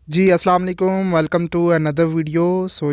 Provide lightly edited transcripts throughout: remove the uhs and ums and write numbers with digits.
जी अस्सलाम वालेकुम, welcome to another video.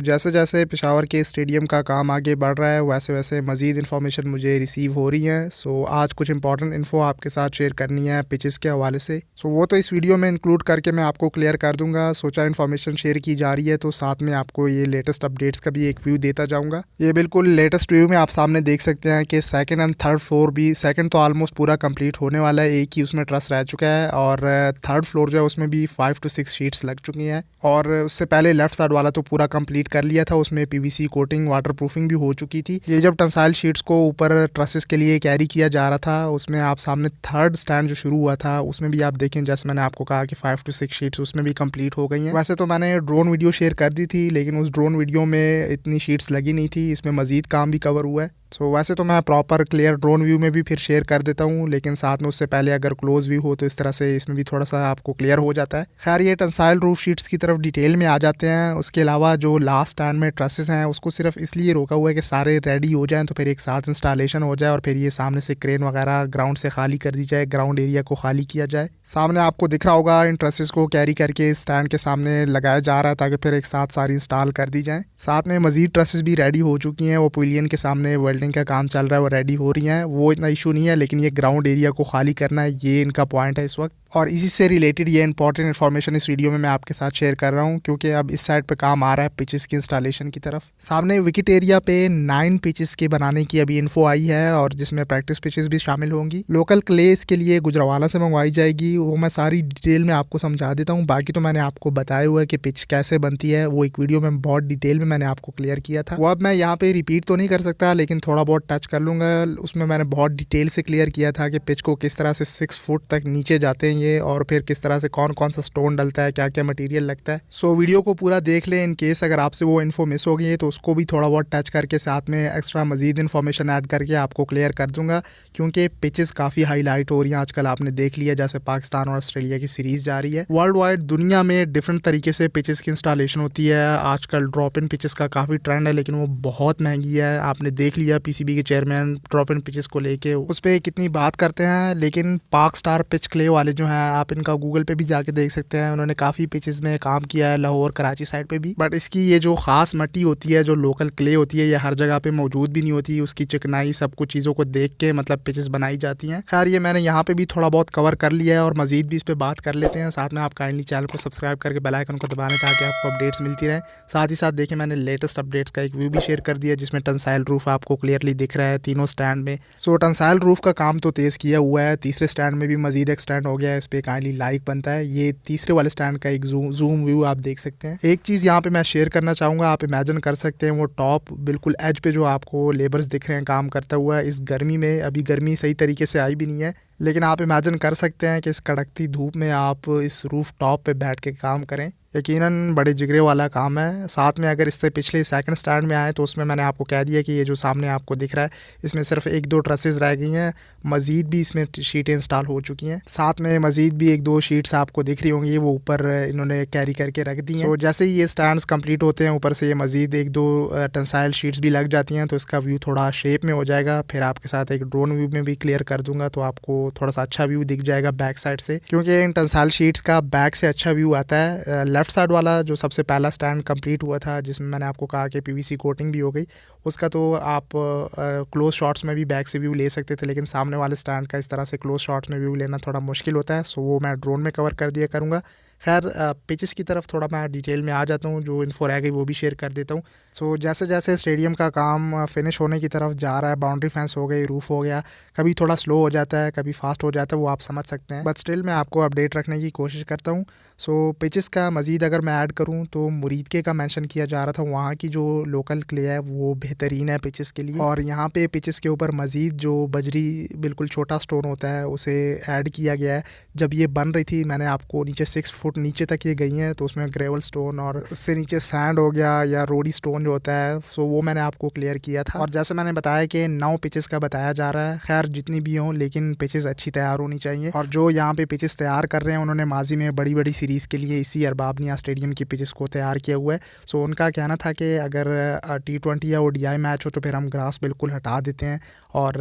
जैसे जैसे पेशावर के स्टेडियम का काम आगे बढ़ रहा है वैसे वैसे मज़ीद इन्फॉर्मेशन मुझे रिसीव हो रही हैं। आज कुछ इंपॉर्टेंट इन्फो आपके साथ शेयर करनी है पिचेस के हवाले से। वो तो इस वीडियो में इंक्लूड करके मैं आपको क्लियर कर दूंगा। सोचा इन्फॉर्मेशन शेयर की जा रही है तो साथ में आपको ये लेटेस्ट अपडेट्स का भी एक व्यू देता जाऊँगा। ये बिल्कुल लेटेस्ट व्यू में आप सामने देख सकते हैं कि सेकेंड एंड थर्ड फ्लोर भी, सेकेंड तो ऑलमोस्ट पूरा कम्प्लीट होने वाला है, एक ही उसमें ट्रस रह चुका है, और थर्ड फ्लोर जो है उसमें भी 5 to 6 शीट्स लग चुकी हैं। और उससे पहले लेफ्ट साइड वाला तो पूरा कंप्लीट कर लिया था, उसमें पीवीसी कोटिंग वाटर प्रूफिंग भी हो चुकी थी। ये जब टेंसाइल शीट्स को ऊपर ट्रसेस के लिए कैरी किया जा रहा था उसमें आप सामने थर्ड स्टैंड जो शुरू हुआ था उसमें भी आप देखें, जैसे मैंने आपको कहा कि 5 to 6 शीट्स उसमें भी कंप्लीट हो गई हैं। वैसे तो मैंने ड्रोन वीडियो शेयर कर दी थी लेकिन उस ड्रोन वीडियो में इतनी शीट्स लगी नहीं थी, इसमें मजीद काम भी कवर हुआ है। वैसे तो मैं प्रॉपर क्लियर ड्रोन व्यू में भी फिर शेयर कर देता हूँ, लेकिन साथ में उससे पहले अगर क्लोज व्यू हो तो इस तरह से इसमें भी थोड़ा सा आपको क्लियर हो जाता है। खैर ये टेंसाइल रूफ शीट्स की तरफ डिटेल में आ जाते हैं। उसके अलावा जो लास्ट स्टैंड में ट्रसेस हैं उसको सिर्फ इसलिए रोका हुआ है कि सारे रेडी हो जाएं तो फिर एक साथ इंस्टॉलेशन हो जाए और फिर ये सामने से क्रेन वगैरह ग्राउंड से खाली कर दी जाए, ग्राउंड एरिया को खाली किया जाए। सामने आपको दिख रहा होगा इन ट्रसेस को कैरी करके स्टैंड के सामने लगाया जा रहा है ताकि फिर एक साथ सारी इंस्टॉल कर दी जाए। साथ में मजीद ट्रसेस भी रेडी हो चुकी हैं, वो पिलियन के सामने वेल्डिंग का काम चल रहा है, वो रेडी हो रही हैं, वो इतना इशू नहीं है। लेकिन ये ग्राउंड एरिया को खाली करना है, ये इनका पॉइंट है इस वक्त। और इसी से रिलेटेड ये इंपॉर्टेंट इन्फॉर्मेशन इस वीडियो में मैं आपके साथ शेयर कर रहा हूँ क्योंकि अब इस साइड पे काम आ रहा है पिचेस की इंस्टॉलेशन की तरफ। सामने विकेट एरिया पे 9 पिचेस के बनाने की अभी इन्फो आई है और जिसमें प्रैक्टिस पिचेस भी शामिल होंगी। लोकल क्ले इसके लिए गुजरावाला से मंगवाई जाएगी, वो मैं सारी डिटेल में आपको समझा देता हूँ। बाकी तो मैंने आपको बताया हुआ है कि पिच कैसे बनती है, वो एक वीडियो में बहुत डिटेल में मैंने आपको क्लियर किया था। वो अब मैं यहाँ पे रिपीट तो नहीं कर सकता लेकिन थोड़ा बहुत टच कर लूँगा। उसमें मैंने बहुत डिटेल से क्लियर किया था कि पिच को किस तरह से 6 फुट तक नीचे जाते हैं ये, और फिर किस तरह से कौन कौन सा स्टोन डलता है, क्या क्या मटेरियल लगता है। वीडियो को पूरा देख लें। इन केस अगर आपसे वो इन्फो मिस हो गई है तो उसको भी थोड़ा बहुत टच करके साथ में एक्स्ट्रा मजीद इन्फॉर्मेशन ऐड करके आपको क्लियर कर दूंगा क्योंकि पिचेस काफ़ी हाईलाइट हो रही हैं आजकल। आपने देख लिया जैसे पाकिस्तान और ऑस्ट्रेलिया की सीरीज जा रही है। वर्ल्ड वाइड दुनिया में डिफरेंट तरीके से पिचेस की इंस्टॉलेशन होती है। आजकल ड्रॉप इन पिचेस का काफ़ी ट्रेंड है लेकिन वो बहुत महंगी है। आपने देख लिया पीसीबी के चेयरमैन ड्रॉप इन पिचेस को लेके उस पर कितनी बात करते हैं, लेकिन पाक स्टार पिच क्ले वाले जो हैं आप इनका गूगल पे भी जाके देख सकते हैं। उन्होंने काफ़ी पिचेस में काम किया है, लाहौर कराची साइड पे भी। बट इसकी ये जो खास मट्टी होती है, जो लोकल क्ले होती है, ये हर जगह पे मौजूद भी नहीं होती। उसकी चिकनाई सब कुछ चीज़ों को देख के मतलब पिचेस बनाई जाती हैं। खैर ये मैंने यहाँ पे भी थोड़ा बहुत कवर कर लिया है और मजीद भी इस पर बात कर लेते हैं। साथ में आप काइंडली चैनल को सब्सक्राइब करके बेल आइकन को दबाने ताकि आपको अपडेट्स मिलती रहे। साथ ही साथ देखिए मैंने लेटेस्ट अपडेट्स का एक व्यू भी शेयर कर दिया जिसमें टेंसाइल रूफ आपको क्लियरली दिख रहा है तीनों स्टैंड में। टेंसाइल रूफ का काम तो तेज़ किया हुआ है, तीसरे स्टैंड में भी मजीद एक्सटेंड हो गया है। इस पर काइंडली लाइक बनता है। ये तीसरे वाले स्टैंड का एक जूम व्यू आप देख सकते हैं। एक चीज़ यहाँ पे मैं शेयर करना चाहूँगा, आप इमेजिन कर सकते हैं वो टॉप बिल्कुल एज पे जो आपको लेबर्स दिख रहे हैं काम करता हुआ इस गर्मी में। अभी गर्मी सही तरीके से आई भी नहीं है लेकिन आप इमेजिन कर सकते हैं कि इस कड़कती धूप में आप इस रूफ टॉप पे बैठ के काम करें, यकीनन बड़े जिगरे वाला काम है। साथ में अगर इससे पिछले सेकंड स्टैंड में आए तो उसमें मैंने आपको कह दिया कि ये जो सामने आपको दिख रहा है इसमें सिर्फ 1-2 ट्रसेस रह गई हैं, मज़ीद भी इसमें शीटें इंस्टॉल हो चुकी हैं। साथ में मज़ीद भी 1-2 शीट्स आपको दिख रही होंगी, वो ऊपर इन्होंने कैरी करके रख दी हैं। तो जैसे ही ये स्टैंड्स कंप्लीट होते हैं ऊपर से ये मज़ीद 1-2 टेंसाइल शीट्स भी लग जाती हैं तो इसका व्यू थोड़ा शेप में हो जाएगा। फिर आपके साथ एक ड्रोन व्यू में भी क्लियर कर दूंगा तो आपको थोड़ा सा अच्छा व्यू दिख जाएगा बैक साइड से, क्योंकि इन टेंसाइल शीट्स का बैक से अच्छा व्यू आता है। लेफ्ट साइड वाला जो सबसे पहला स्टैंड कंप्लीट हुआ था जिसमें मैंने आपको कहा कि पीवीसी कोटिंग भी हो गई, उसका तो आप क्लोज शॉट्स में भी बैक से व्यू ले सकते थे, लेकिन सामने वाले स्टैंड का इस तरह से क्लोज शॉट्स में व्यू लेना थोड़ा मुश्किल होता है। वो मैं ड्रोन में कवर कर दिया करूँगा। खैर पिचेस की तरफ थोड़ा मैं डिटेल में आ जाता हूँ, जो इन्फो रह गई वो भी शेयर कर देता हूँ। जैसे जैसे स्टेडियम का काम फिनिश होने की तरफ जा रहा है, बाउंड्री फेंस हो गई, रूफ हो गया, कभी थोड़ा स्लो हो जाता है कभी फास्ट हो जाता है, वो आप समझ सकते हैं, बट स्टिल मैं आपको अपडेट रखने की कोशिश करता हूँ। पिचेस का मज़ीद अगर मैं ऐड करूँ तो मुरीदके का मेंशन किया जा रहा था, वहाँ की जो लोकल क्ले है वो बेहतरीन है पिचेस के लिए। और यहाँ पे पिचेस के ऊपर मज़ीद जो बजरी बिल्कुल छोटा स्टोन होता है उसे ऐड किया गया है। जब ये बन रही थी मैंने आपको नीचे 6 फुट नीचे तक ये गई हैं तो उसमें ग्रेवल स्टोन और उससे नीचे सैंड हो गया या रोडी स्टोन जो होता है, वो मैंने आपको क्लियर किया था। और जैसे मैंने बताया कि 9 पिचेस का बताया जा रहा है। खैर जितनी भी हों लेकिन पिचेस अच्छी तैयार होनी चाहिए। और जो यहाँ पे पिचेस तैयार कर रहे हैं उन्होंने माजी में बड़ी बड़ी सीरीज़ के लिए इसी अरबाब स्टेडियम की पिचेस को तैयार किया हुआ है। उनका कहना था कि अगर T20 या ODI मैच हो तो फिर हम ग्रास बिल्कुल हटा देते हैं और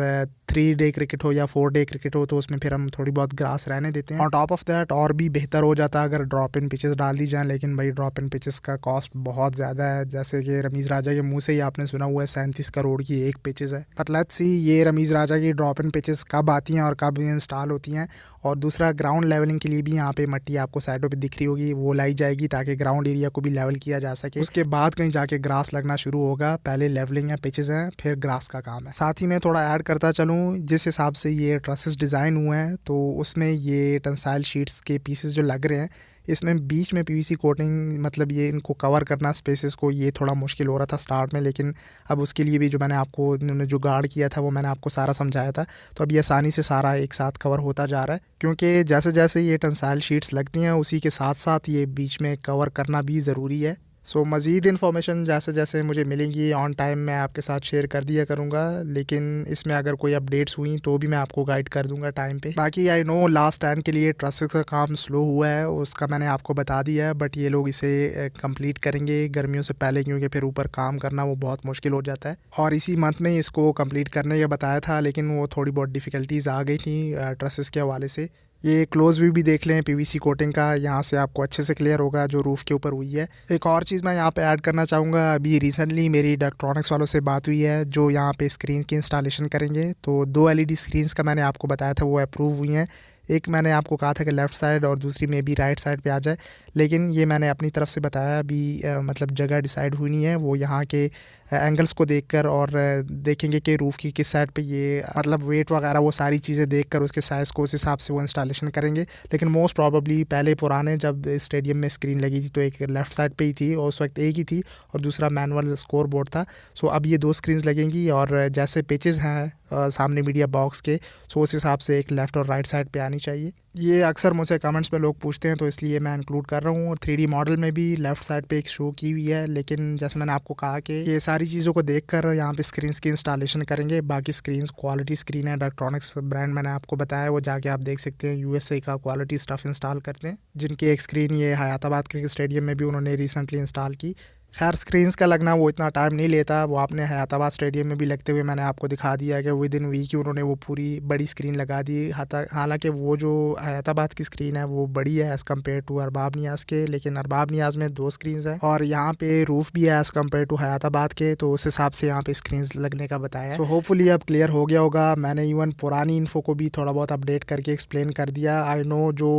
3 डे क्रिकेट हो या 4 डे क्रिकेट हो तो उसमें फिर हम थोड़ी बहुत ग्रास रहने देते हैं। ऑन टॉप ऑफ दैट और भी बेहतर हो जाता है अगर ड्रॉप इन पिचेस डाल दी जाए, लेकिन भाई ड्रॉप इन पिचेस का कॉस्ट बहुत ज़्यादा है। जैसे कि रमीज़ राजा के मुंह से ही आपने सुना हुआ है 37 करोड़ की एक पिचेस है। बट लेट्स सी ये रमीज़ राजा की ड्रॉप इन पिचेस कब आती हैं और कब इंस्टॉल होती हैं। और दूसरा, ग्राउंड लेवलिंग के लिए भी यहाँ पे मट्टी आपको साइडों पे दिख रही होगी, वो लाई जाएगी ताकि ग्राउंड एरिया को भी लेवल किया जा सके। उसके बाद कहीं जाके ग्रास लगना शुरू होगा। पहले लेवलिंग है, पिचेस हैं, फिर ग्रास का काम है। साथ ही मैं थोड़ा ऐड करता चलूँ, जिस हिसाब से ये ट्रसेस डिज़ाइन हुए हैं तो उसमें ये टेंसाइल शीट्स के पीसेस जो लग रहे हैं, इसमें बीच में पीवीसी कोटिंग, मतलब ये इनको कवर करना स्पेसेस को, ये थोड़ा मुश्किल हो रहा था स्टार्ट में। लेकिन अब उसके लिए भी जो मैंने आपको, इन्होंने जो गार्ड किया था वो मैंने आपको सारा समझाया था, तो अब ये आसानी से सारा एक साथ कवर होता जा रहा है। क्योंकि जैसे जैसे ये टेंसाइल शीट्स लगती हैं उसी के साथ साथ ये बीच में कवर करना भी ज़रूरी है। सो मज़ीद इन्फॉर्मेशन जैसे जैसे मुझे मिलेंगी ऑन टाइम मैं आपके साथ शेयर कर दिया करूँगा, लेकिन इसमें अगर कोई अपडेट्स हुई तो भी मैं आपको गाइड कर दूँगा टाइम पे। बाकी आई नो लास्ट टाइम के लिए ट्रसेस का काम स्लो हुआ है, उसका मैंने आपको बता दिया है, बट ये लोग इसे कंप्लीट करेंगे गर्मियों से पहले, क्योंकि फिर ऊपर काम करना वो बहुत मुश्किल हो जाता है। और इसी मंथ में इसको कंप्लीट करने का बताया था, लेकिन वो थोड़ी बहुत डिफ़िकल्टीज़ आ गई थी ट्रसेस के हवाले से। ये क्लोज व्यू भी देख लें पीवीसी कोटिंग का, यहाँ से आपको अच्छे से क्लियर होगा जो रूफ़ के ऊपर हुई है। एक और चीज़ मैं यहाँ पे ऐड करना चाहूँगा, अभी रिसेंटली मेरी इलेक्ट्रॉनिक्स वालों से बात हुई है जो यहाँ पे स्क्रीन की इंस्टॉलेशन करेंगे। तो 2 LED स्क्रीन्स का मैंने आपको बताया था वो अप्रूव हुई हैं। एक मैंने आपको कहा था कि लेफ़्ट साइड और दूसरी में भी राइट साइड पे आ जाए, लेकिन ये मैंने अपनी तरफ से बताया, अभी मतलब जगह डिसाइड हुई नहीं है। वो यहाँ के एंगल्स को देखकर और देखेंगे कि रूफ़ की किस साइड पे ये मतलब वेट वगैरह वो सारी चीज़ें देखकर उसके साइज़ को उस हिसाब से वो इंस्टॉलेशन करेंगे। लेकिन मोस्ट प्रॉबली पहले पुराने जब स्टेडियम में स्क्रीन लगी थी तो एक लेफ़्ट साइड पे ही थी और उस वक्त एक ही थी और दूसरा मैनुअल स्कोर बोर्ड था। सो अब ये 2 स्क्रीन्स लगेंगी और जैसे पिचेस हैं सामने मीडिया बॉक्स के, सो उस हिसाब से एक लेफ़्ट और राइट साइड पे आनी चाहिए। ये अक्सर मुझसे कमेंट्स में लोग पूछते हैं तो इसलिए मैं इंक्लूड कर रहा हूँ। और 3D मॉडल में भी लेफ़्ट साइड पे एक शो की हुई है, लेकिन जैसे मैंने आपको कहा कि ये सारी चीज़ों को देखकर यहाँ पे स्क्रीन्स की इंस्टॉलेशन करेंगे। बाकी स्क्रीन्स क्वालिटी स्क्रीन है, इलेक्ट्रॉनिक्स ब्रांड मैंने आपको बताया, वो जाके आप देख सकते हैं। USA का क्वालिटी स्टफ़ इंस्टॉल करते हैं, जिनकी एक स्क्रीन ये हयाताबाद क्रिकेट स्टेडियम में भी उन्होंने रिसेंटली इंस्टॉल की। खैर स्क्रीन्स का लगना वो इतना टाइम नहीं लेता, वो आपने हयाताबाद स्टेडियम में भी लगते हुए मैंने आपको दिखा दिया कि विद इन वीक ही उन्होंने वो पूरी बड़ी स्क्रीन लगा दी। हालांकि वो जो हयाताबाद की स्क्रीन है वो बड़ी है एज़ कम्पेयर टू अरबाब नियाज़ के, लेकिन अरबाब नियाज़ में 2 स्क्रीन्स हैं और यहाँ पे रूफ़ भी है एज़ कम्पेयर टू हयाताबाद के, तो उस हिसाब से यहाँ पे स्क्रीन्स लगने का बताया है। तो होपफुली अब क्लियर हो गया होगा। मैंने इवन पुरानी इन्फो को भी थोड़ा बहुत अपडेट करके एक्सप्लेन कर दिया। आई नो जो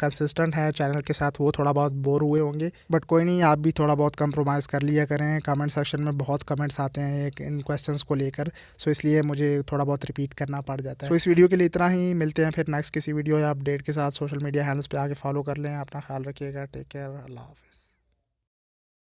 कंसिस्टेंट है चैनल के साथ वो थोड़ा बहुत बोर हुए होंगे, बट कोई नहीं, आप भी थोड़ा बहुत कंप्रोमाइज़ कर लिया करें। कमेंट सेक्शन में बहुत कमेंट्स आते हैं इन क्वेश्चंस को लेकर, सो इसलिए मुझे थोड़ा बहुत रिपीट करना पड़ जाता है। सो इस वीडियो के लिए इतना ही, मिलते हैं फिर नेक्स्ट किसी वीडियो या अपडेट के साथ। सोशल मीडिया हैंडल्स पे आके फॉलो कर लें। अपना ख्याल रखिएगा, टेक केयर, अल्लाह हाफ़िज़।